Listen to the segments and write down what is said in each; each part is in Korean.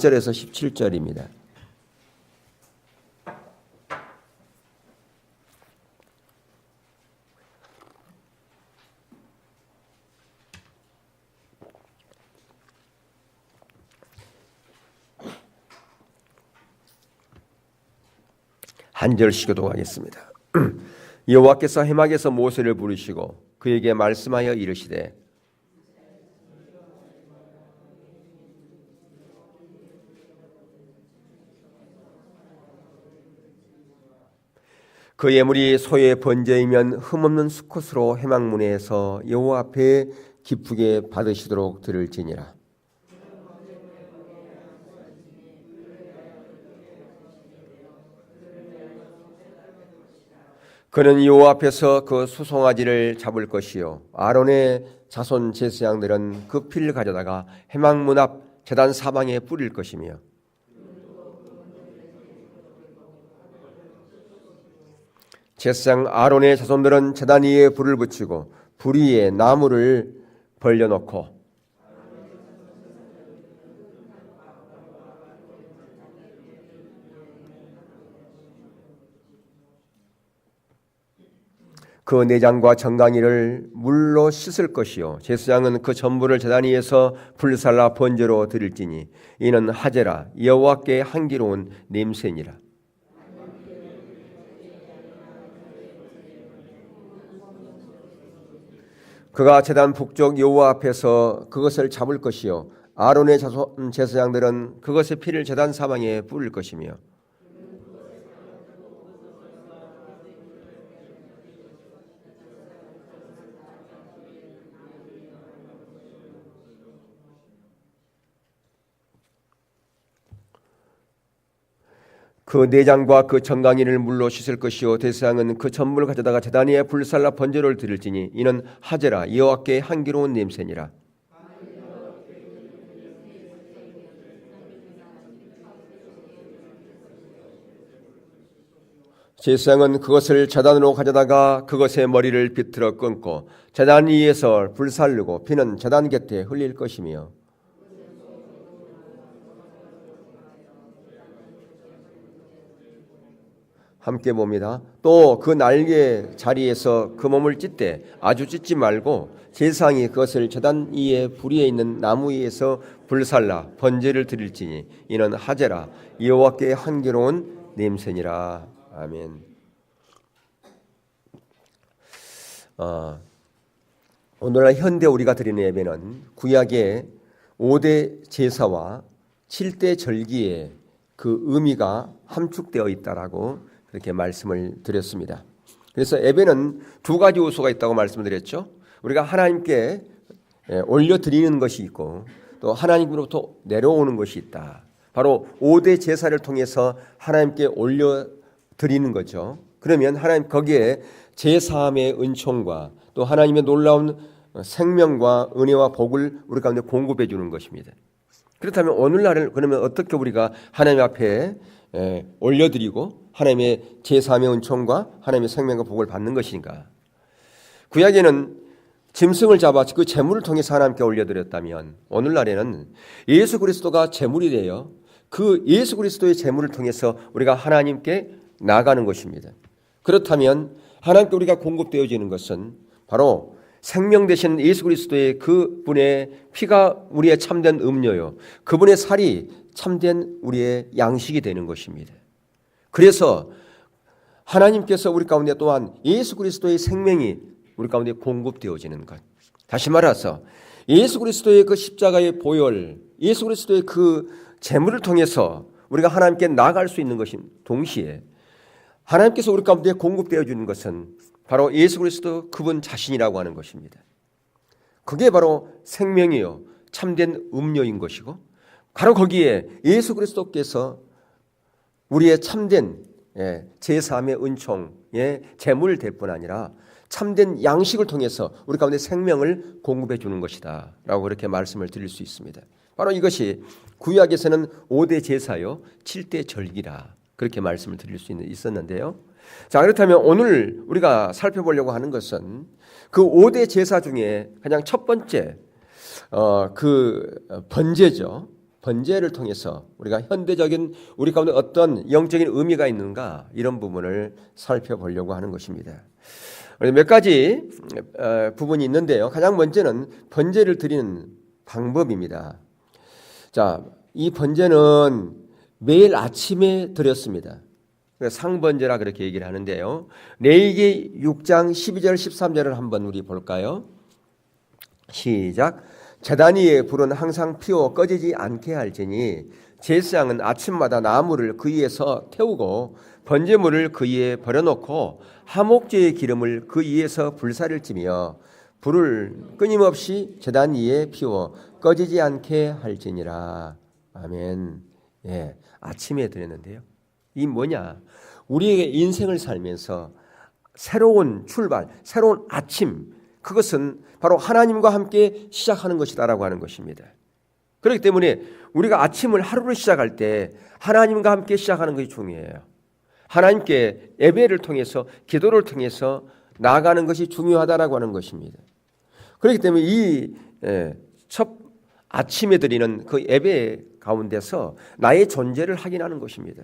16절에서 17절입니다. 한 절씩 교독하겠습니다. 여호와께서 해막에서 모세를 부르시고 그에게 말씀하여 이르시되 그 예물이 소의 번제이면 흠없는 수컷으로 해막문에서 여호와 앞에 기쁘게 받으시도록 들을지니라. 그는 여호와 앞에서 그 수송아지를 잡을 것이요 아론의 자손 제사장들은 그 피를 가져다가 해막문 앞 제단 사방에 뿌릴 것이며 제사장 아론의 자손들은 제단 위에 불을 붙이고 불 위에 나무를 벌려놓고 그 내장과 정강이를 물로 씻을 것이요 제사장은 그 전부를 제단 위에서 불살라 번제로 드릴지니 이는 하제라 여호와께 향기로운 냄새니라. 그가 제단 북쪽 여호와 앞에서 그것을 잡을 것이요 아론의 자손 제사장들은 그것의 피를 제단 사방에 뿌릴 것이며 그 내장과 그 정강이를 물로 씻을 것이요 제사장은 그 전물을 가져다가 제단 위에 불살라 번제를 드릴지니 이는 하제라 여호와께 향기로운 냄새니라. 제사장은 그것을 제단으로 가져다가 그것의 머리를 비틀어 끊고 제단 위에서 불살르고 피는 제단 곁에 흘릴 것이며 함께 봅니다. 또 그 날개 자리에서 그 몸을 찢되 아주 찢지 말고 제사장이 그것을 제단 위에 불 위에 있는 나무 위에서 불살라 번제를 드릴지니 이는 하제라 여호와께 향기로운 냄새니라. 아멘. 오늘날 현대 우리가 드리는 예배는 구약의 5대 제사와 7대 절기의 그 의미가 함축되어 있다라고 그렇게 말씀을 드렸습니다. 그래서 예배는 두 가지 요소가 있다고 말씀을 드렸죠. 우리가 하나님께 올려드리는 것이 있고 또 하나님으로부터 내려오는 것이 있다. 바로 5대 제사를 통해서 하나님께 올려드리는 거죠. 그러면 하나님 거기에 제사함의 은총과 또 하나님의 놀라운 생명과 은혜와 복을 우리 가운데 공급해 주는 것입니다. 그렇다면 오늘날은 그러면 어떻게 우리가 하나님 앞에 올려드리고 하나님의 제사함의 은총과 하나님의 생명과 복을 받는 것인가? 구약에는 짐승을 잡아 그 제물을 통해서 하나님께 올려드렸다면 오늘날에는 예수 그리스도가 제물이 되어 그 예수 그리스도의 제물을 통해서 우리가 하나님께 나아가는 것입니다. 그렇다면 하나님께 우리가 공급되어지는 것은 바로 생명 되신 예수 그리스도의 그분의 피가 우리의 참된 음료요 그분의 살이 참된 우리의 양식이 되는 것입니다. 그래서 하나님께서 우리 가운데 또한 예수 그리스도의 생명이 우리 가운데 공급되어지는 것. 다시 말해서 예수 그리스도의 그 십자가의 보혈, 예수 그리스도의 그 제물을 통해서 우리가 하나님께 나아갈 수 있는 것인 동시에 하나님께서 우리 가운데 공급되어 주는 것은 바로 예수 그리스도 그분 자신이라고 하는 것입니다. 그게 바로 생명이요 참된 음료인 것이고 바로 거기에 예수 그리스도께서 우리의 참된 제사함의 은총의 제물 될 뿐 아니라 참된 양식을 통해서 우리 가운데 생명을 공급해 주는 것이다 라고 그렇게 말씀을 드릴 수 있습니다. 바로 이것이 구약에서는 5대 제사요 7대 절기라 그렇게 말씀을 드릴 수 있었는데요. 자, 그렇다면 오늘 우리가 살펴보려고 하는 것은 그 5대 제사 중에 가장 첫 번째 그 번제죠. 번제를 통해서 우리가 현대적인 우리 가운데 어떤 영적인 의미가 있는가 이런 부분을 살펴보려고 하는 것입니다. 몇 가지 부분이 있는데요. 가장 먼저는 번제를 드리는 방법입니다. 자, 이 번제는 매일 아침에 드렸습니다. 상번제라 그렇게 얘기를 하는데요. 레위기 6장 12절 13절을 한번 우리 볼까요? 시작. 제단 위에 불은 항상 피워 꺼지지 않게 할지니 제사장은 아침마다 나무를 그 위에서 태우고 번제물을 그 위에 버려놓고 화목제의 기름을 그 위에서 불사를 찌며 불을 끊임없이 제단 위에 피워 꺼지지 않게 할지니라. 아멘. 예, 아침에 드렸는데요. 이 뭐냐? 우리의 인생을 살면서 새로운 출발, 새로운 아침, 그것은 바로 하나님과 함께 시작하는 것이다라고 하는 것입니다. 그렇기 때문에 우리가 아침을 하루를 시작할 때 하나님과 함께 시작하는 것이 중요해요. 하나님께 예배를 통해서 기도를 통해서 나아가는 것이 중요하다라고 하는 것입니다. 그렇기 때문에 이 첫 아침에 드리는 그 예배 가운데서 나의 존재를 확인하는 것입니다.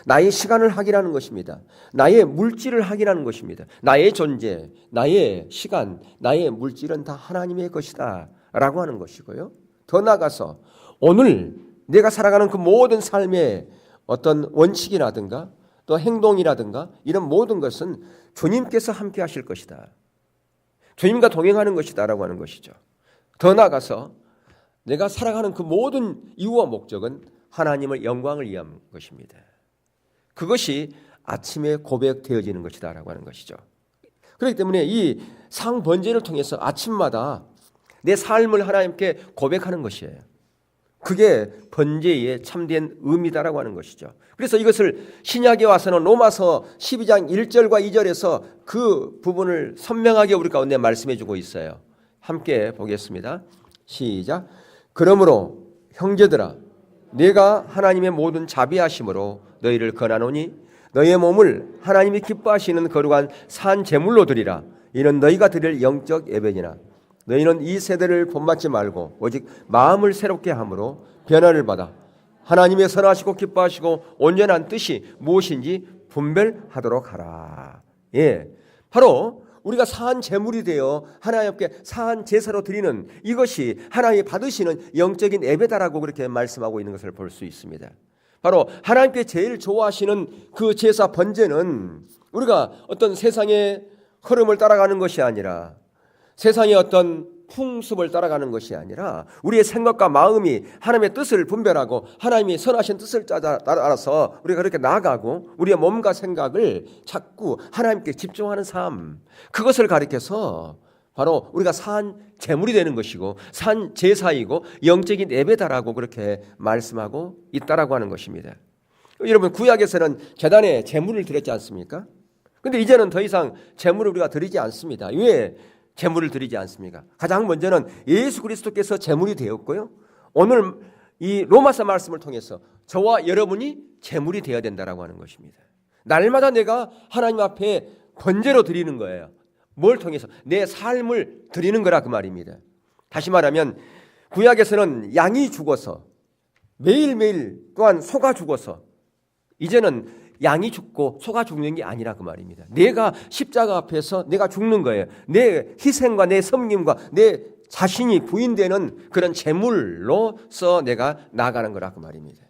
나의 시간을 확인하는 것입니다. 나의 물질을 확인하는 것입니다. 나의 존재, 나의 시간, 나의 물질은 다 하나님의 것이다 라고 하는 것이고요. 더 나아가서 오늘 내가 살아가는 그 모든 삶의 어떤 원칙이라든가 또 행동이라든가 이런 모든 것은 주님께서 함께 하실 것이다. 주님과 동행하는 것이다 라고 하는 것이죠. 더 나아가서 내가 살아가는 그 모든 이유와 목적은 하나님의 영광을 위한 것입니다. 그것이 아침에 고백되어지는 것이다 라고 하는 것이죠. 그렇기 때문에 이 상번제를 통해서 아침마다 내 삶을 하나님께 고백하는 것이에요. 그게 번제의 참된 의미다라고 하는 것이죠. 그래서 이것을 신약에 와서는 로마서 12장 1절과 2절에서 그 부분을 선명하게 우리 가운데 말씀해 주고 있어요. 함께 보겠습니다. 시작. 그러므로 형제들아 내가 하나님의 모든 자비하심으로 너희를 권하노니 너희의 몸을 하나님이 기뻐하시는 거룩한 산 제물로 드리라. 이는 너희가 드릴 영적 예배니라. 너희는 이 세대를 본받지 말고 오직 마음을 새롭게 함으로 변화를 받아 하나님의 선하시고 기뻐하시고 온전한 뜻이 무엇인지 분별하도록 하라. 예, 바로 우리가 사한 제물이 되어 하나님께 사한 제사로 드리는 이것이 하나님이 받으시는 영적인 예배다라고 그렇게 말씀하고 있는 것을 볼 수 있습니다. 바로 하나님께 제일 좋아하시는 그 제사 번제는 우리가 어떤 세상의 흐름을 따라가는 것이 아니라 세상의 어떤 풍습을 따라가는 것이 아니라 우리의 생각과 마음이 하나님의 뜻을 분별하고 하나님이 선하신 뜻을 따라서 우리가 그렇게 나아가고 우리의 몸과 생각을 자꾸 하나님께 집중하는 삶, 그것을 가리켜서 바로 우리가 산 제물이 되는 것이고 산 제사이고 영적인 예배다라고 그렇게 말씀하고 있다라고 하는 것입니다. 여러분 구약에서는 제단에 제물을 드렸지 않습니까? 그런데 이제는 더 이상 제물을 우리가 드리지 않습니다. 왜 제물을 드리지 않습니까? 가장 먼저는 예수 그리스도께서 제물이 되었고요. 오늘 이 로마서 말씀을 통해서 저와 여러분이 제물이 되어야 된다라고 하는 것입니다. 날마다 내가 하나님 앞에 번제로 드리는 거예요. 뭘 통해서? 내 삶을 드리는 거라 그 말입니다. 다시 말하면 구약에서는 양이 죽어서 매일매일 또한 소가 죽어서 이제는 양이 죽고 소가 죽는 게 아니라 그 말입니다. 내가 십자가 앞에서 내가 죽는 거예요. 내 희생과 내 섬김과 내 자신이 부인되는 그런 제물로서 내가 나아가는 거라 그 말입니다.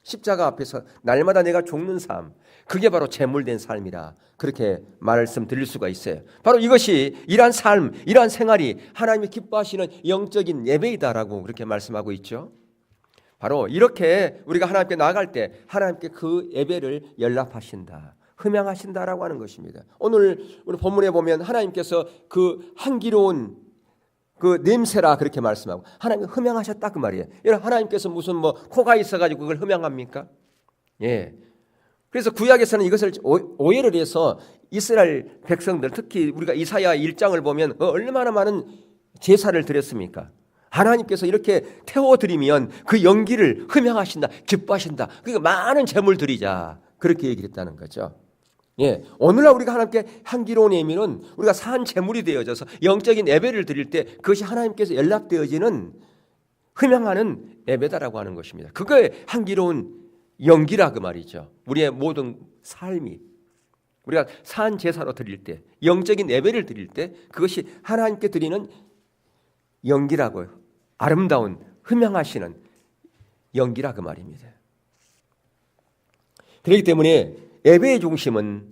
십자가 앞에서 날마다 내가 죽는 삶, 그게 바로 제물된 삶이라 그렇게 말씀드릴 수가 있어요. 바로 이것이 이러한 삶, 이러한 생활이 하나님이 기뻐하시는 영적인 예배이다라고 그렇게 말씀하고 있죠. 바로 이렇게 우리가 하나님께 나아갈 때 하나님께 그 예배를 연락하신다, 흠양하신다라고 하는 것입니다. 오늘 우리 본문에 보면 하나님께서 그 향기로운 그 냄새라 그렇게 말씀하고 하나님 흠양하셨다 그 말이에요. 여러분 하나님께서 무슨 뭐 코가 있어가지고 그걸 흠양합니까? 예. 그래서 구약에서는 이것을 오해를 해서 이스라엘 백성들 특히 우리가 이사야 1장을 보면 얼마나 많은 제사를 드렸습니까? 하나님께서 이렇게 태워드리면 그 연기를 흠양하신다, 기뻐하신다. 그러니까 많은 제물 드리자 그렇게 얘기했다는 거죠. 예, 오늘날 우리가 하나님께 향기로운 예미는 우리가 산 제물이 되어져서 영적인 예배를 드릴 때 그것이 하나님께서 연락되어지는 흠양하는 예배다라고 하는 것입니다. 그거의 향기로운 연기라 그 말이죠. 우리의 모든 삶이 우리가 산 제사로 드릴 때, 영적인 예배를 드릴 때 그것이 하나님께 드리는 연기라고요. 아름다운 흠향하시는 연기라 그 말입니다. 그렇기 때문에 예배의 중심은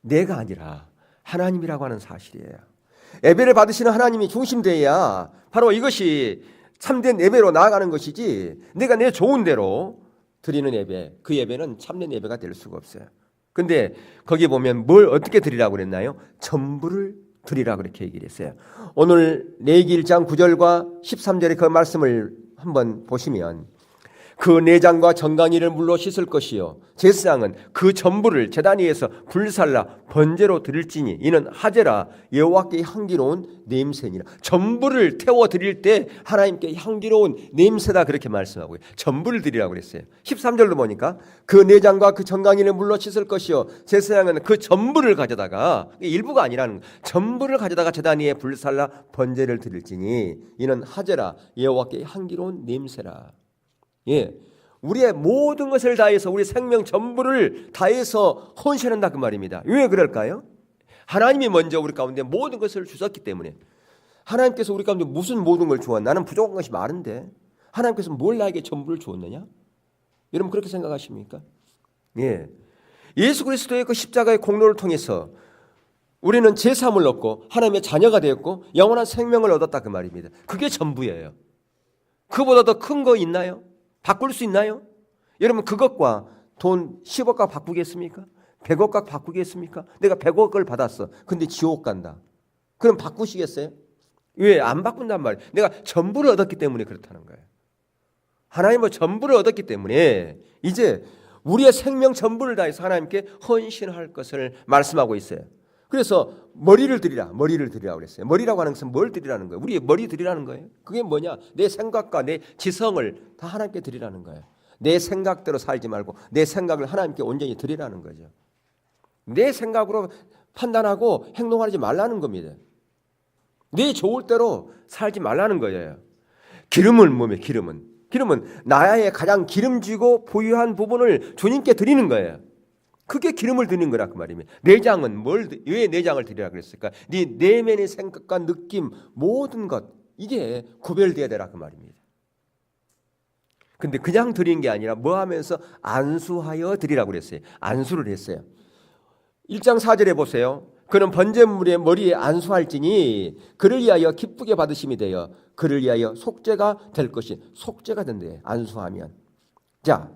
내가 아니라 하나님이라고 하는 사실이에요. 예배를 받으시는 하나님이 중심되어야 바로 이것이 참된 예배로 나아가는 것이지, 내가 내 좋은 대로 드리는 예배, 그 예배는 참된 예배가 될 수가 없어요. 근데 거기 보면 뭘 어떻게 드리라고 그랬나요? 전부를 드리라고 그렇게 얘기를 했어요. 오늘 레위기 1장 9절과 13절의 그 말씀을 한번 보시면, 그 내장과 정강이를 물로 씻을 것이요 제사장은 그 전부를 제단 위에서 불살라 번제로 드릴지니 이는 하제라 여호와께 향기로운 냄새니라. 전부를 태워 드릴 때 하나님께 향기로운 냄새다 그렇게 말씀하고요. 전부를 드리라고 그랬어요. 13절로 보니까 그 내장과 그 정강이를 물로 씻을 것이요 제사장은 그 전부를 가져다가, 일부가 아니라는 거예요. 전부를 가져다가 제단 위에 불살라 번제를 드릴지니 이는 하제라 여호와께 향기로운 냄새라. 예, 우리의 모든 것을 다해서 우리 생명 전부를 다해서 헌신한다 그 말입니다. 왜 그럴까요? 하나님이 먼저 우리 가운데 모든 것을 주셨기 때문에. 하나님께서 우리 가운데 무슨 모든 걸 주었나? 나는 부족한 것이 많은데 하나님께서 뭘 나에게 전부를 주었느냐? 여러분 그렇게 생각하십니까? 예, 예수 그리스도의 그 십자가의 공로를 통해서 우리는 제3을 얻고 하나님의 자녀가 되었고 영원한 생명을 얻었다 그 말입니다. 그게 전부예요. 그보다 더 큰 거 있나요? 바꿀 수 있나요? 여러분 그것과 돈 10억과 바꾸겠습니까? 100억과 바꾸겠습니까? 내가 100억을 받았어. 근데 지옥 간다. 그럼 바꾸시겠어요? 왜 안 바꾼단 말이에요? 내가 전부를 얻었기 때문에 그렇다는 거예요. 하나님은 전부를 얻었기 때문에 이제 우리의 생명 전부를 다해서 하나님께 헌신할 것을 말씀하고 있어요. 그래서 머리를 드리라고 그랬어요. 머리라고 하는 것은 뭘 드리라는 거예요? 우리의 머리 드리라는 거예요. 그게 뭐냐? 내 생각과 내 지성을 다 하나님께 드리라는 거예요. 내 생각대로 살지 말고 내 생각을 하나님께 온전히 드리라는 거죠. 내 생각으로 판단하고 행동하지 말라는 겁니다. 내 좋을 대로 살지 말라는 거예요. 기름은 뭐며 기름은 나의 가장 기름지고 부유한 부분을 주님께 드리는 거예요. 그게 기름을 드리는 거라 그 말입니다. 내장은 왜 내장을 드리라 그랬을까? 네 내면의 생각과 느낌 모든 것 이게 구별되어야 되라 그 말입니다. 근데 그냥 드리는 게 아니라 뭐 하면서 안수하여 드리라고 그랬어요. 안수를 했어요. 1장 4절에 보세요. 그는 번제물의 머리에 안수할지니 그를 위하여 기쁘게 받으심이 되어 그를 위하여 속죄가 될 것이, 속죄가 된대 안수하면. 자,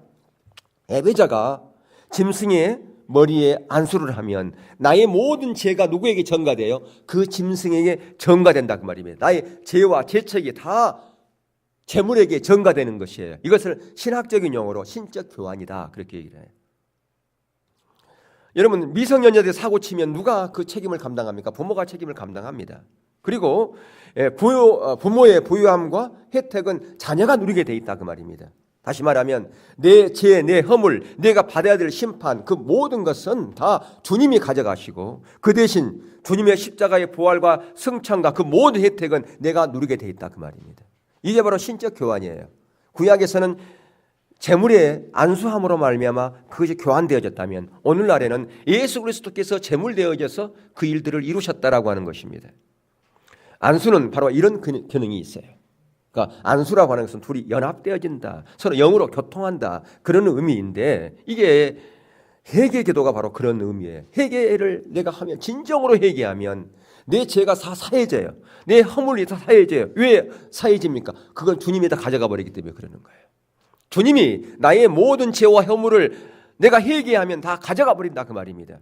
예배자가 짐승의 머리에 안수를 하면 나의 모든 죄가 누구에게 전가돼요? 그 짐승에게 전가된다 그 말입니다. 나의 죄와 죄책이 다 제물에게 전가되는 것이에요. 이것을 신학적인 용어로 신적 교환이다 그렇게 얘기를 해요. 여러분 미성년자들 사고 치면 누가 그 책임을 감당합니까? 부모가 책임을 감당합니다. 그리고 부모의 부유함과 혜택은 자녀가 누리게 돼 있다 그 말입니다. 다시 말하면 내 죄, 내 허물, 내가 받아야 될 심판 그 모든 것은 다 주님이 가져가시고 그 대신 주님의 십자가의 부활과 승천과 그 모든 혜택은 내가 누리게 돼 있다 그 말입니다. 이게 바로 신적 교환이에요. 구약에서는 제물의 안수함으로 말미암아 그것이 교환되어졌다면 오늘날에는 예수 그리스도께서 제물 되어져서 그 일들을 이루셨다라고 하는 것입니다. 안수는 바로 이런 기능이 있어요. 그러니까 안수라고 하는 것은 둘이 연합되어진다, 서로 영으로 교통한다 그런 의미인데 이게 회개 기도가 바로 그런 의미예요. 회개를 내가 하면 진정으로 회개하면 내 죄가 다 사해져요. 내 허물이 다 사해져요. 왜 사해집니까? 그건 주님이 다 가져가 버리기 때문에 그러는 거예요. 주님이 나의 모든 죄와 허물을 내가 회개하면 다 가져가 버린다 그 말입니다.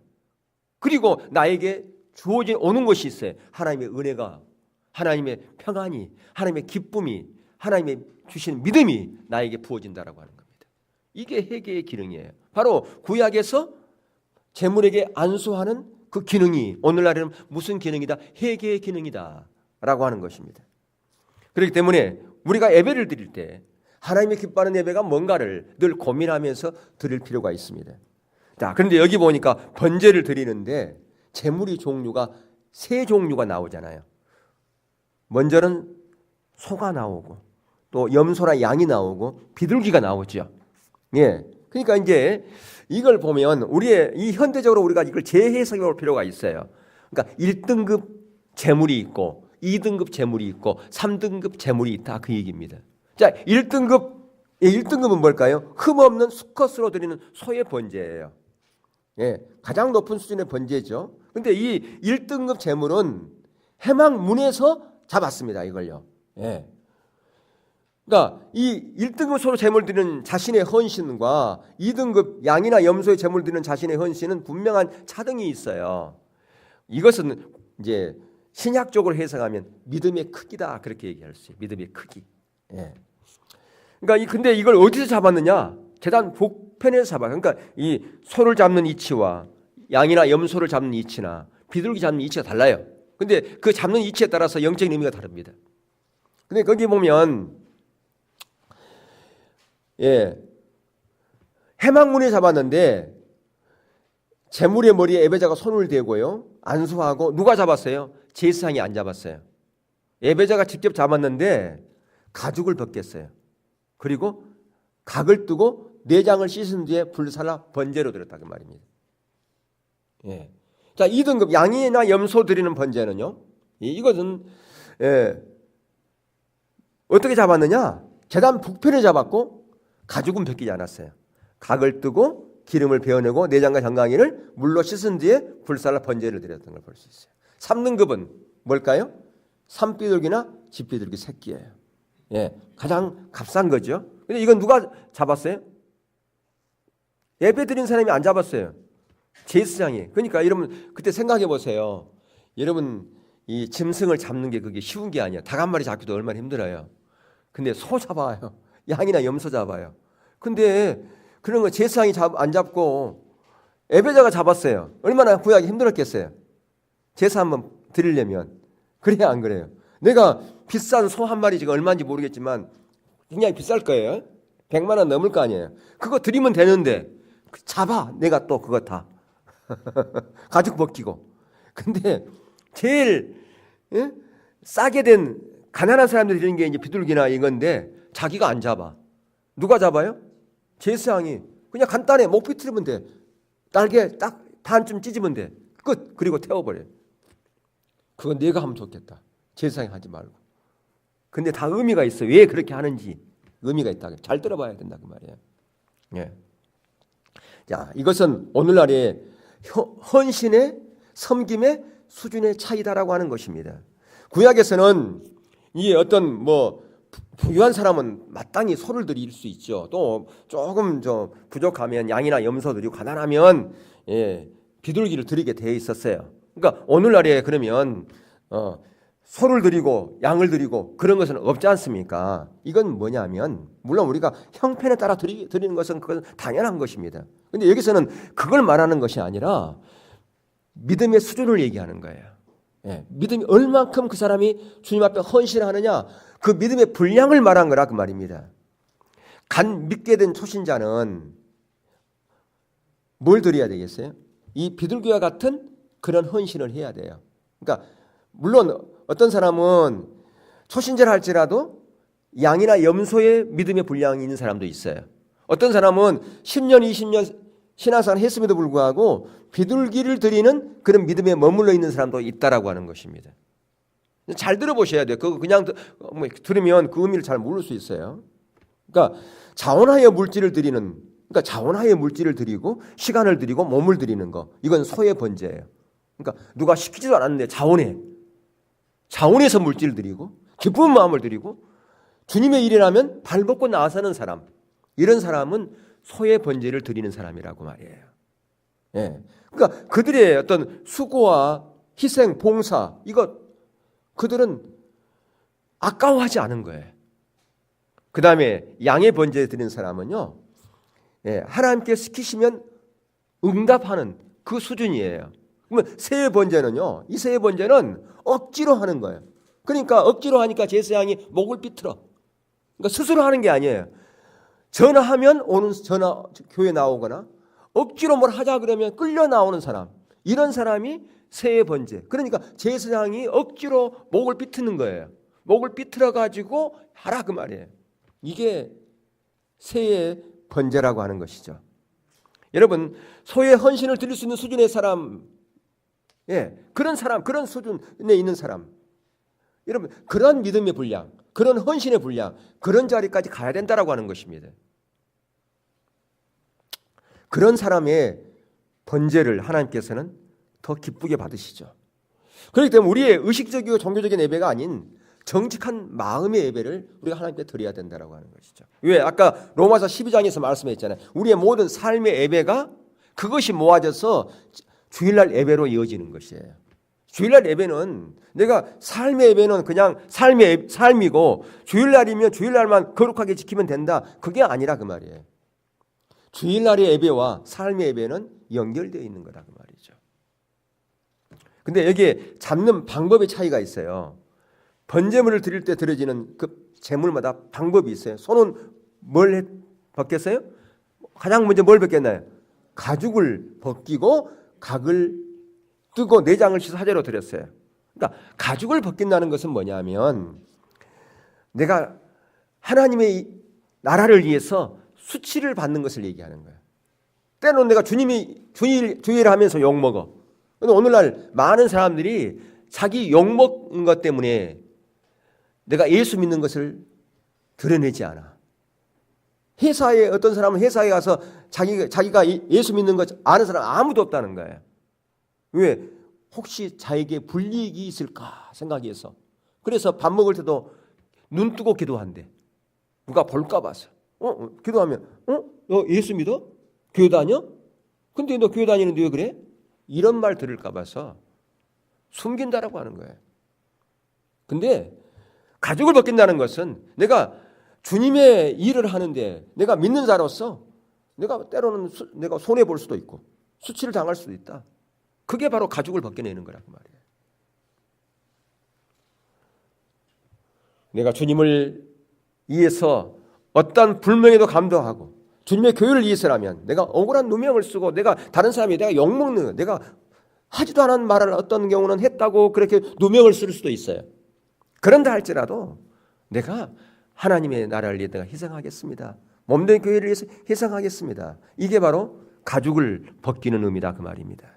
그리고 나에게 주어진 오는 것이 있어요. 하나님의 은혜가, 하나님의 평안이, 하나님의 기쁨이, 하나님의 주시는 믿음이 나에게 부어진다라고 하는 겁니다. 이게 회개의 기능이에요. 바로 구약에서 제물에게 안수하는 그 기능이 오늘날에는 무슨 기능이다? 회개의 기능이다 라고 하는 것입니다. 그렇기 때문에 우리가 예배를 드릴 때 하나님이 기뻐하는 예배가 뭔가를 늘 고민하면서 드릴 필요가 있습니다. 자, 그런데 여기 보니까 번제를 드리는데 제물의 종류가 세 종류가 나오잖아요. 먼저는 소가 나오고 또 염소나 양이 나오고 비둘기가 나오죠. 예. 그러니까 이제 이걸 보면 우리의 이 현대적으로 우리가 이걸 재해석해 볼 필요가 있어요. 그러니까 1등급 재물이 있고 2등급 재물이 있고 3등급 재물이 있다 그 얘기입니다. 자, 1등급은 뭘까요? 흠없는 수컷으로 드리는 소의 번제예요. 예, 가장 높은 수준의 번제죠. 근데 이 1등급 재물은 해망문에서 잡았습니다. 이걸요. 예. 그러니까 이 1등급 소로 재물 드리는 자신의 헌신과 2등급 양이나 염소의 재물 드리는 자신의 헌신은 분명한 차등이 있어요. 이것은 이제 신약적으로 해석하면 믿음의 크기다 그렇게 얘기할 수 있어요. 믿음의 크기. 예. 그러니까 근데 이걸 어디서 잡았느냐? 제단 복편에서 잡아요. 그러니까 이 소를 잡는 이치와 양이나 염소를 잡는 이치나 비둘기 잡는 이치가 달라요. 근데 그 잡는 이치에 따라서 영적인 의미가 다릅니다. 근데 거기 보면 예, 해망문에 잡았는데 재물의 머리에 예배자가 손을 대고요 안수하고 누가 잡았어요? 제사장이 안 잡았어요. 예배자가 직접 잡았는데 가죽을 벗겼어요. 그리고 각을 뜨고 내장을 씻은 뒤에 불살라 번제로 드렸다 그 말입니다. 예. 자, 2등급 양이나 염소 드리는 번제는요. 이것은 예, 어떻게 잡았느냐? 제단 북편에 잡았고 가죽은 벗기지 않았어요. 각을 뜨고 기름을 베어내고 내장과 정강이를 물로 씻은 뒤에 불살라 번제를 드렸던 걸 볼 수 있어요. 3등급은 뭘까요? 산비둘기나 집비둘기 새끼예요. 예, 가장 값싼 거죠. 근데 이건 누가 잡았어요? 예배 드린 사람이 안 잡았어요. 제사장이. 그러니까 여러분 그때 생각해 보세요. 여러분 이 짐승을 잡는 게 그게 쉬운 게 아니야. 닭 한 마리 잡기도 얼마나 힘들어요. 근데 소 잡아요. 양이나 염소 잡아요. 근데 그런 거 제사장이 안 잡고 예배자가 잡았어요. 얼마나 구하기 힘들었겠어요. 제사 한번 드리려면. 그래야 안 그래요? 내가 비싼 소 한 마리 지금 얼마인지 모르겠지만 굉장히 비쌀 거예요. 100만 원 넘을 거 아니에요. 그거 드리면 되는데 잡아 내가 또 그거 다 가죽 벗기고. 근데 제일 예? 싸게 된 가난한 사람들이 드리는 게 이제 비둘기나 이건데 자기가 안 잡아. 누가 잡아요? 제사장이. 그냥 간단해. 목 비틀면 돼. 날개 딱 반쯤 찢으면 돼. 끝. 그리고 태워버려. 그건 내가 하면 좋겠다. 제사장이 하지 말고. 근데 다 의미가 있어. 왜 그렇게 하는지 의미가 있다. 잘 들어봐야 된다 그 말이에요. 예. 자, 이것은 오늘날의 헌신의 섬김의 수준의 차이다라고 하는 것입니다. 구약에서는 이 어떤 뭐 부유한 사람은 마땅히 소를 드릴 수 있죠. 또 조금 부족하면 양이나 염소 드리고 가난하면 예, 비둘기를 드리게 되어 있었어요. 그러니까 오늘날에 그러면 소를 드리고 양을 드리고 그런 것은 없지 않습니까? 이건 뭐냐면 물론 우리가 형편에 따라 드리는 것은 그건 당연한 것입니다. 그런데 여기서는 그걸 말하는 것이 아니라 믿음의 수준을 얘기하는 거예요. 예, 믿음이 얼만큼 그 사람이 주님 앞에 헌신하느냐 그 믿음의 분량을 말한 거라 그 말입니다. 믿게 된 초신자는 뭘 드려야 되겠어요? 이 비둘기와 같은 그런 헌신을 해야 돼요. 그러니까 물론 어떤 사람은 초신자를 할지라도 양이나 염소의 믿음의 분량이 있는 사람도 있어요. 어떤 사람은 10년, 20년 신앙생활을 했음에도 불구하고 비둘기를 드리는 그런 믿음에 머물러 있는 사람도 있다라고 하는 것입니다. 잘 들어보셔야 돼요. 그거 그냥 들으면 그 의미를 잘 모를 수 있어요. 그러니까 자원하여 물질을 드리는, 그러니까 자원하여 물질을 드리고 시간을 드리고 몸을 드리는 거, 이건 소의 번제예요. 그러니까 누가 시키지도 않았는데 자원해서 물질을 드리고 기쁜 마음을 드리고 주님의 일이라면 발벗고 나서는 사람, 이런 사람은 소의 번제를 드리는 사람이라고 말이에요. 예. 그러니까 그들의 어떤 수고와 희생, 봉사, 그들은 아까워하지 않은 거예요. 그 다음에 양의 번제 드리는 사람은요, 예, 하나님께 시키시면 응답하는 그 수준이에요. 그러면 새의 번제는요, 이 새의 번제는 억지로 하는 거예요. 그러니까 억지로 하니까 제사장이 목을 비틀어. 그러니까 스스로 하는 게 아니에요. 전화하면 교회 나오거나 억지로 뭘 하자 그러면 끌려 나오는 사람, 이런 사람이 새의 번제. 그러니까 제사장이 억지로 목을 비트는 거예요. 목을 비틀어 가지고 하라 그 말이에요. 이게 세의 번제라고 하는 것이죠. 여러분, 소의 헌신을 드릴 수 있는 수준의 사람, 그런 사람, 그런 수준에 있는 사람, 여러분, 그런 믿음의 분량, 그런 헌신의 분량, 그런 자리까지 가야 된다라고 하는 것입니다. 그런 사람의 번제를 하나님께서는 더 기쁘게 받으시죠. 그렇기 때문에 우리의 의식적이고 종교적인 예배가 아닌 정직한 마음의 예배를 우리가 하나님께 드려야 된다라고 하는 것이죠. 왜? 아까 로마서 12장에서 말씀했잖아요. 우리의 모든 삶의 예배가 그것이 모아져서 주일날 예배로 이어지는 것이에요. 주일날 예배는 내가 삶의 예배는 그냥 삶이고 주일날이면 주일날만 거룩하게 지키면 된다. 그게 아니라 그 말이에요. 주일날의 예배와 삶의 예배는 연결되어 있는 거다 그 말이죠. 근데 여기에 잡는 방법의 차이가 있어요. 번제물을 드릴 때 드려지는 그 제물마다 방법이 있어요. 손은 뭘 벗겼어요? 가장 먼저 뭘 벗겼나요? 가죽을 벗기고 각을 뜨고 내장을 씻어 사제로 드렸어요. 그러니까 가죽을 벗긴다는 것은 뭐냐면 내가 하나님의 나라를 위해서 수치를 받는 것을 얘기하는 거예요. 때로는 내가 주님이 주일을 하면서 욕먹어. 근데 오늘날 많은 사람들이 자기 욕먹은 것 때문에 내가 예수 믿는 것을 드러내지 않아. 회사에 어떤 사람은 회사에 가서 자기가 예수 믿는 것 아는 사람 아무도 없다는 거예요. 왜? 혹시 자에게 불이익이 있을까 생각해서. 그래서 밥 먹을 때도 눈 뜨고 기도한대. 누가 볼까 봐서. 기도하면 너 예수 믿어? 교회 다녀? 근데 너 교회 다니는데 왜 그래? 이런 말 들을까 봐서 숨긴다라고 하는 거예요. 근데 가죽을 벗긴다는 것은 내가 주님의 일을 하는데 내가 믿는 자로서 내가 때로는 내가 손해 볼 수도 있고 수치를 당할 수도 있다. 그게 바로 가죽을 벗겨내는 거라고 말이에요. 내가 주님을 위해서 어떤 불명예도 감당하고 주님의 교회를 위해서라면 내가 억울한 누명을 쓰고 내가 다른 사람이 내가 욕먹는 내가 하지도 않은 말을 어떤 경우는 했다고 그렇게 누명을 쓸 수도 있어요. 그런다 할지라도 내가 하나님의 나라를 위해 내가 희생하겠습니다. 몸된 교회를 위해서 희생하겠습니다. 이게 바로 가죽을 벗기는 의미다 그 말입니다.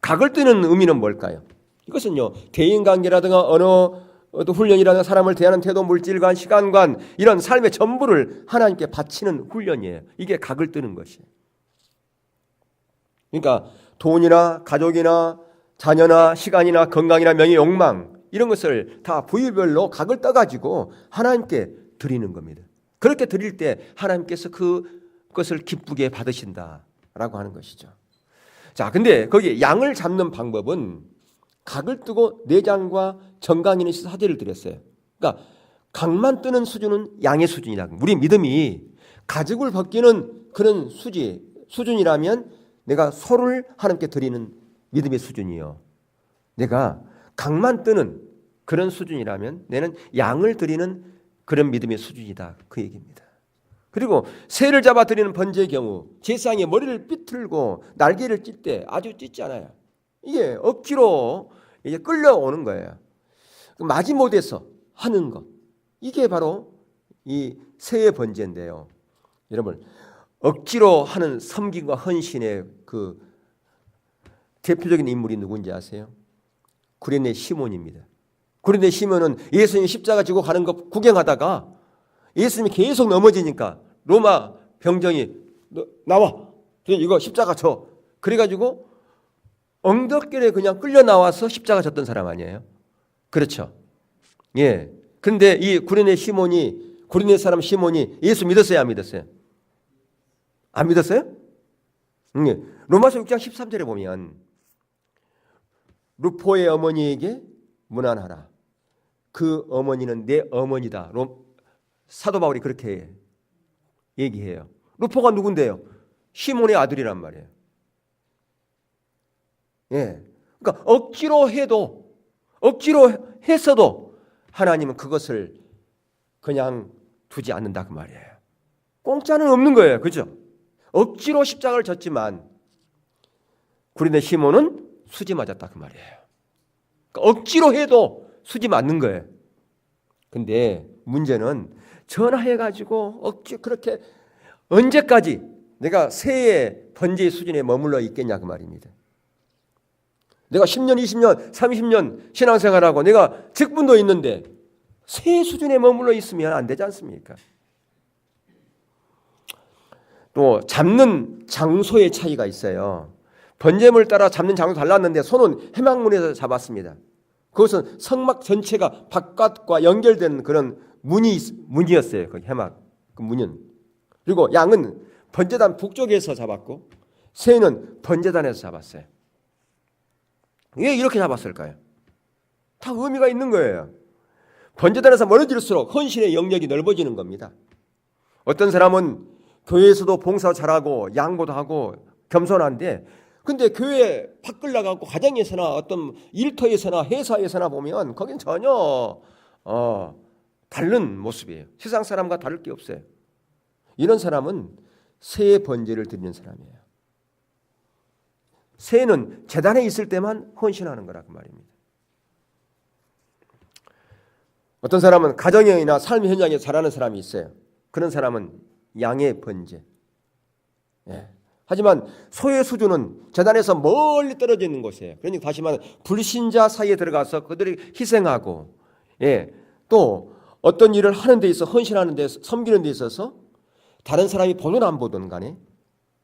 각을 뜨는 의미는 뭘까요? 이것은요 대인관계라든가 어떤 훈련이라든가 사람을 대하는 태도, 물질관, 시간관 이런 삶의 전부를 하나님께 바치는 훈련이에요. 이게 각을 뜨는 것이에요. 그러니까 돈이나 가족이나 자녀나 시간이나 건강이나 명예, 욕망 이런 것을 다 부위별로 각을 떠가지고 하나님께 드리는 겁니다. 그렇게 드릴 때 하나님께서 그것을 기쁘게 받으신다라고 하는 것이죠. 자, 근데 거기에 양을 잡는 방법은 각을 뜨고 내장과 정강이는 사제를 드렸어요. 그러니까 각만 뜨는 수준은 양의 수준이다. 우리 믿음이 가죽을 벗기는 그런 수준이라면 내가 소를 하나님께 드리는 믿음의 수준이요. 내가 각만 뜨는 그런 수준이라면 내는 양을 드리는 그런 믿음의 수준이다. 그 얘기입니다. 그리고 새를 잡아 드리는 번제의 경우 제사장이 머리를 삐틀고 날개를 찢 때 아주 찢지 않아요. 이게 억지로 이제 끌려오는 거예요. 마지못해서 하는 것. 이게 바로 이 새의 번제인데요. 여러분 억지로 하는 섬김과 헌신의 그 대표적인 인물이 누군지 아세요? 구레네 시몬입니다. 구레네 시몬은 예수님 십자가 지고 가는 거 구경하다가 예수님이 계속 넘어지니까 로마 병정이 나와 이거 십자가 져 그래가지고 엉덕결에 그냥 끌려 나와서 십자가 졌던 사람 아니에요? 그렇죠. 예. 근데 이 구레네 사람 시몬이 예수 믿었어요, 안 믿었어요? 안 믿었어요? 예. 로마서 6장 13절에 보면 루포의 어머니에게 문안하라. 그 어머니는 내 어머니다. 사도 바울이 그렇게 얘기해요. 루포가 누군데요? 시몬의 아들이란 말이에요. 예. 그러니까 억지로 했어도 하나님은 그것을 그냥 두지 않는다 그 말이에요. 공짜는 없는 거예요. 그죠? 억지로 십자가를 졌지만 구레네 시몬은 수지 맞았다 그 말이에요. 그러니까 억지로 해도 수지 맞는 거예요. 근데 문제는 전화해가지고 억지 그렇게 언제까지 내가 새의 번제의 수준에 머물러 있겠냐 그 말입니다. 내가 10년, 20년, 30년 신앙생활하고 내가 직분도 있는데 새 수준에 머물러 있으면 안 되지 않습니까? 또 잡는 장소의 차이가 있어요. 번제물 따라 잡는 장소 달랐는데 손은 해막문에서 잡았습니다. 그것은 성막 전체가 바깥과 연결된 그런 문이었어요. 그 해막, 그 문은. 그리고 양은 번제단 북쪽에서 잡았고 새는 번제단에서 잡았어요. 왜 이렇게 잡았을까요? 다 의미가 있는 거예요. 번제단에서 멀어질수록 헌신의 영역이 넓어지는 겁니다. 어떤 사람은 교회에서도 봉사 잘하고 양보도 하고 겸손한데 근데 교회 밖을 나가고 가정에서나 어떤 일터에서나 회사에서나 보면 거긴 전혀 다른 모습이에요. 세상 사람과 다를 게 없어요. 이런 사람은 새의 번제를 드리는 사람이에요. 새는 제단에 있을 때만 헌신하는 거라 그 말입니다. 어떤 사람은 가정이나 삶 현장에 잘하는 사람이 있어요. 그런 사람은 양의 번제. 하지만 소의 수준은 제단에서 멀리 떨어져 있는 곳이에요. 그러니까 다시 말하면 불신자 사이에 들어가서 그들이 희생하고 또 어떤 일을 하는 데 있어 헌신하는 데 섬기는 데 있어서 다른 사람이 보든 안 보든 간에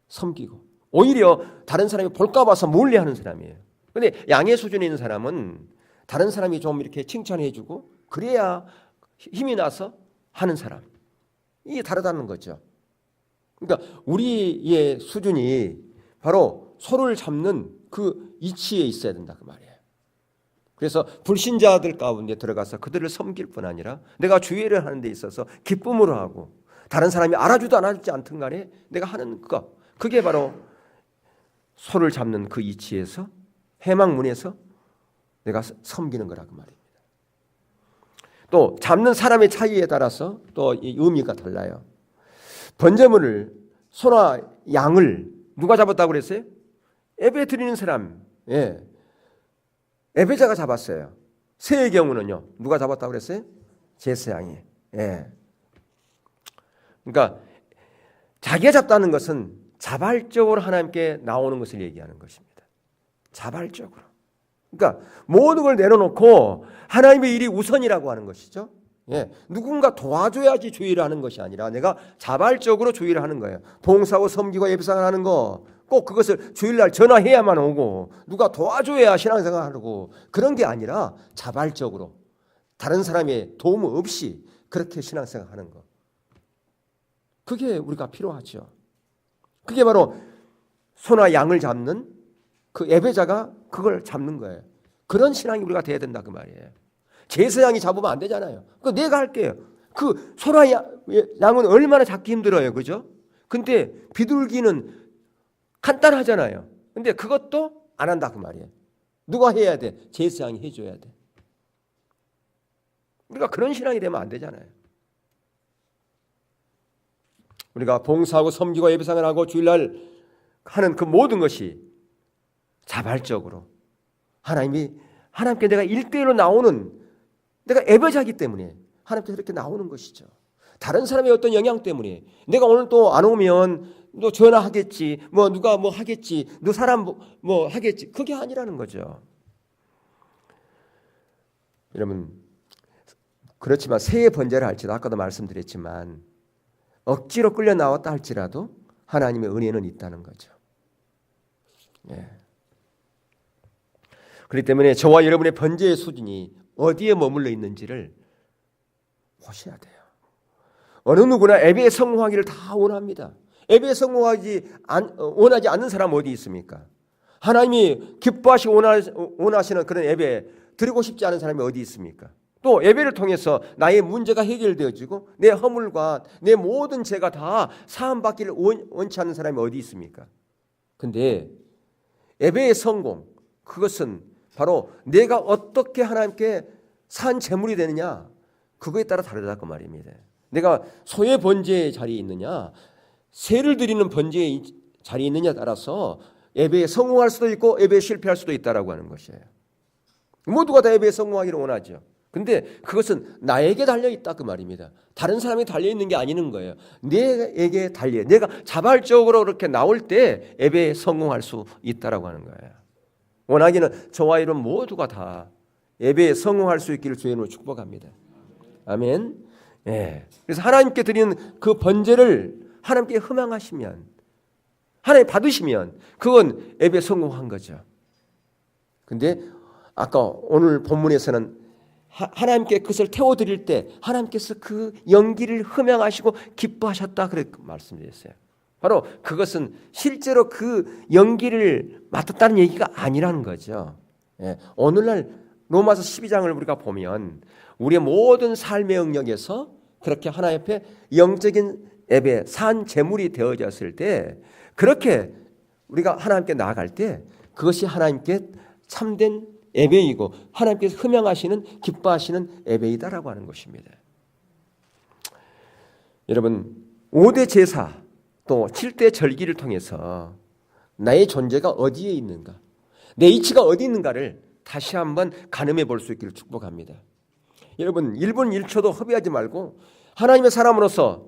섬기고 오히려 다른 사람이 볼까 봐서 몰래 하는 사람이에요. 그런데 양의 수준에 있는 사람은 다른 사람이 좀 이렇게 칭찬해 주고 그래야 힘이 나서 하는 사람. 이게 다르다는 거죠. 그러니까 우리의 수준이 바로 소를 잡는 그 이치에 있어야 된다 그 말이에요. 그래서 불신자들 가운데 들어가서 그들을 섬길 뿐 아니라 내가 주의를 하는 데 있어서 기쁨으로 하고 다른 사람이 알아주도 알아주지 않든 간에 내가 하는 것 그게 바로 소를 잡는 그 이치에서 해막문에서 내가 섬기는 거라 그 말입니다. 또 잡는 사람의 차이에 따라서 또 이 의미가 달라요. 번제물을 소나 양을 누가 잡았다고 그랬어요? 예배 드리는 사람, 예배자가 잡았어요. 새의 경우는요, 누가 잡았다고 그랬어요? 제사장이. 그러니까 자기가 잡다는 것은 자발적으로 하나님께 나오는 것을 얘기하는 것입니다. 자발적으로. 그러니까 모든 걸 내려놓고 하나님의 일이 우선이라고 하는 것이죠. 누군가 도와줘야지 주의를 하는 것이 아니라 내가 자발적으로 주의를 하는 거예요. 봉사하고 섬기고 예배상을 하는 거 꼭 그것을 주일날 전화해야만 오고 누가 도와줘야 신앙생활하고 그런 게 아니라 자발적으로 다른 사람의 도움 없이 그렇게 신앙생활하는 거. 그게 우리가 필요하죠. 그게 바로 소나 양을 잡는 그 예배자가 그걸 잡는 거예요. 그런 신앙이 우리가 돼야 된다 그 말이에요. 제사장이 잡으면 안 되잖아요. 그 내가 할게요. 그 소나 양은 얼마나 잡기 힘들어요, 그죠? 근데 비둘기는 간단하잖아요. 근데 그것도 안 한다 그 말이에요. 누가 해야 돼? 제사장이 해줘야 돼. 우리가 그런 신앙이 되면 안 되잖아요. 우리가 봉사하고 섬기고 예배상을 하고 주일날 하는 그 모든 것이 자발적으로 하나님께 내가 1대1로 나오는 내가 예배자이기 때문에 하나님께서 이렇게 나오는 것이죠. 다른 사람의 어떤 영향 때문에 내가 오늘 또 안 오면 또 전화하겠지, 뭐 누가 뭐 하겠지, 너 사람 뭐 하겠지. 그게 아니라는 거죠. 여러분 그렇지만 새의 번제를 할지라도 아까도 말씀드렸지만 억지로 끌려 나왔다 할지라도 하나님의 은혜는 있다는 거죠. 그렇기 때문에 저와 여러분의 번제의 수준이 어디에 머물러 있는지를 보셔야 돼요. 어느 누구나 예배에 성공하기를 다 원합니다. 예배에 성공하지 원하지 않는 사람 어디 있습니까? 하나님이 기뻐하시고 원하시는 그런 예배 드리고 싶지 않은 사람이 어디 있습니까? 또 예배를 통해서 나의 문제가 해결되어지고 내 허물과 내 모든 죄가 다 사함받기를 원치 않는 사람이 어디 있습니까? 근데 예배의 성공 그것은 바로 내가 어떻게 하나님께 산 제물이 되느냐 그거에 따라 다르다 그 말입니다. 내가 소의 번제의 자리에 있느냐 새를 드리는 번제의 자리에 있느냐에 따라서 예배에 성공할 수도 있고 예배에 실패할 수도 있다라고 하는 것이에요. 모두가 다 예배에 성공하기를 원하죠. 근데 그것은 나에게 달려 있다 그 말입니다. 다른 사람이 달려 있는 게 아니는 거예요. 내게 달려. 내가 자발적으로 그렇게 나올 때 예배에 성공할 수 있다라고 하는 거예요. 원하기는 저와 여러분 모두가 다 예배에 성공할 수 있기를 주의 이름으로 축복합니다. 아멘. 예. 그래서 하나님께 드리는 그 번제를 하나님께 희망하시면, 하나님 받으시면 그건 예배 성공한 거죠. 근데 아까 오늘 본문에서는 하나님께 그것을 태워드릴 때 하나님께서 그 연기를 흠양하시고 기뻐하셨다 그렇게 말씀드렸어요. 바로 그것은 실제로 그 연기를 맡았다는 얘기가 아니라는 거죠. 예, 오늘날 로마서 12장을 우리가 보면 우리의 모든 삶의 영역에서 그렇게 하나님 앞에 영적인 예배, 산 제물이 되어졌을 때 그렇게 우리가 하나님께 나아갈 때 그것이 하나님께 참된 예배이고 하나님께서 흠양하시는 기뻐하시는 예배이다라고 하는 것입니다. 여러분 5대 제사 또 7대 절기를 통해서 나의 존재가 어디에 있는가, 내 이치가 어디 있는가를 다시 한번 가늠해 볼 수 있기를 축복합니다. 여러분 1분 1초도 허비하지 말고 하나님의 사람으로서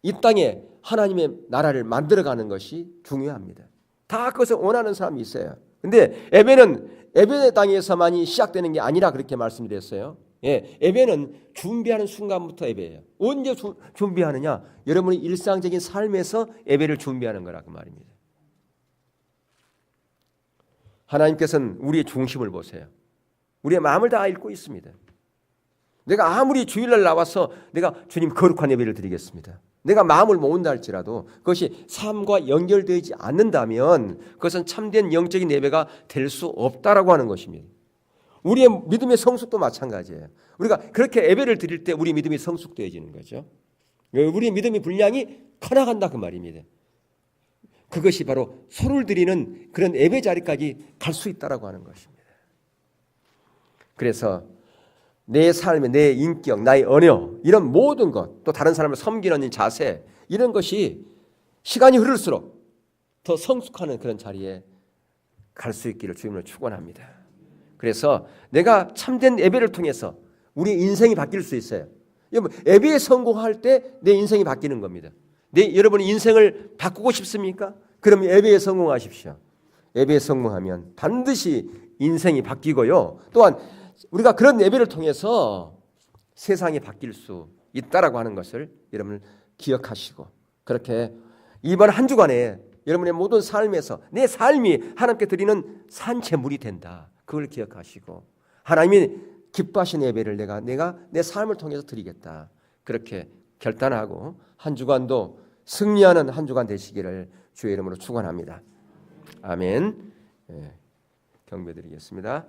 이 땅에 하나님의 나라를 만들어가는 것이 중요합니다. 다 그것을 원하는 사람이 있어요. 근데 예배는 예배 땅에서만이 시작되는 게 아니라 그렇게 말씀드렸어요. 예, 예배는 준비하는 순간부터 예배예요. 언제 준비하느냐? 여러분이 일상적인 삶에서 예배를 준비하는 거라 그 말입니다. 하나님께서는 우리의 중심을 보세요. 우리의 마음을 다 읽고 있습니다. 내가 아무리 주일날 나와서 내가 주님 거룩한 예배를 드리겠습니다. 내가 마음을 모은다 할지라도 그것이 삶과 연결되지 않는다면 그것은 참된 영적인 예배가 될 수 없다라고 하는 것입니다. 우리의 믿음의 성숙도 마찬가지예요. 우리가 그렇게 예배를 드릴 때 우리 믿음이 성숙되어지는 거죠. 우리의 믿음의 분량이 커나간다 그 말입니다. 그것이 바로 소를 드리는 그런 예배 자리까지 갈 수 있다라고 하는 것입니다. 그래서 내 삶의 내 인격, 나의 언어 이런 모든 것, 또 다른 사람을 섬기는 자세 이런 것이 시간이 흐를수록 더 성숙하는 그런 자리에 갈 수 있기를 주님을 축원합니다. 그래서 내가 참된 예배를 통해서 우리의 인생이 바뀔 수 있어요. 예배에 성공할 때 내 인생이 바뀌는 겁니다. 여러분이 인생을 바꾸고 싶습니까? 그럼 예배에 성공하십시오. 예배에 성공하면 반드시 인생이 바뀌고요. 또한 우리가 그런 예배를 통해서 세상이 바뀔 수 있다라고 하는 것을 여러분 기억하시고 그렇게 이번 한 주간에 여러분의 모든 삶에서 내 삶이 하나님께 드리는 산 제물이 된다. 그걸 기억하시고 하나님이 기뻐하시는 예배를 내가 내 삶을 통해서 드리겠다. 그렇게 결단하고 한 주간도 승리하는 한 주간 되시기를 주의 이름으로 축원합니다. 아멘. 경배드리겠습니다.